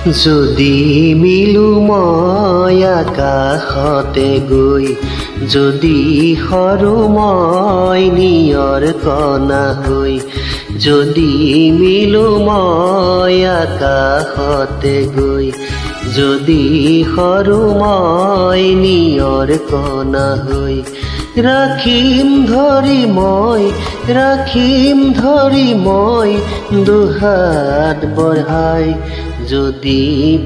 যদি মিলো মই আকাশতে গৈ, যদি সৰু মই নিয়ৰ কণা হৈ, যদি মিলো মই আকাশতে গৈ, যদি সৰু মই নিয়ৰ কণা হৈ, ৰাখিম ধৰি মই দুহাত বঢ়াই, যদি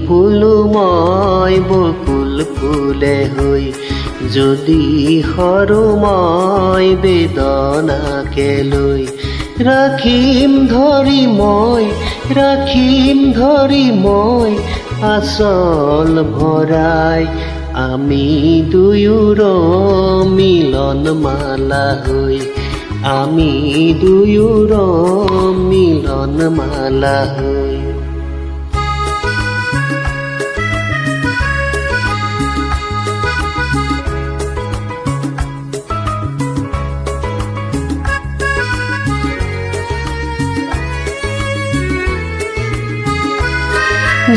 ফুলো মই বকুল ফুলে হৈ, যদি সৰু মই বেদনাকে লৈ, ৰাখিম ধৰি মই আচল ভৰাই, আমি দুয়োৰ মিলন মালা হৈ, আমি দুয়োৰ মিলন মালা হৈ।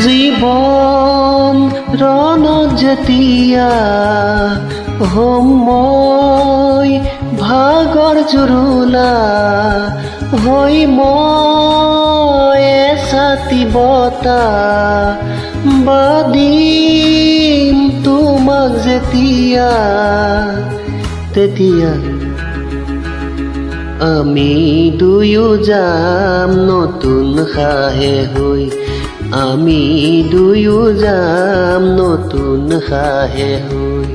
জীৱন ৰণত যেতিয়া হ'ম মই ভাগৰ জুৰুলা হৈ, মই এছাতি বতাহ বাদিম তোমাক যেতিয়া, তেতিয়া আমি দুয়ো যাম নতুন সাহে হৈ, আমি দুয়ো যাম নতুন সাহে হৈ।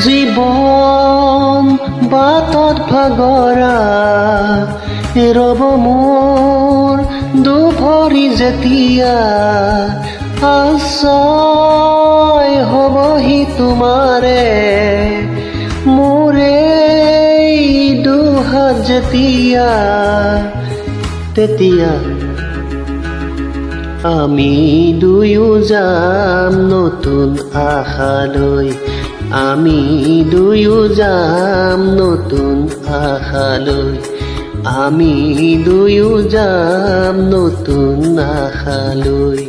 জীৱন বাটত ভাগৰা ৰ'ব মোৰ দুভৰি যেতিয়া, আশ্ৰয় হ'বহি তোমাৰে মোৰে দুহাত যেতিয়া, তেতিয়া আমি দুয়ো যাম নতুন আশালৈ, আমি দুয়ো যাম নতুন আশালৈ, আমি দুয়ো যাম নতুন আশালৈ।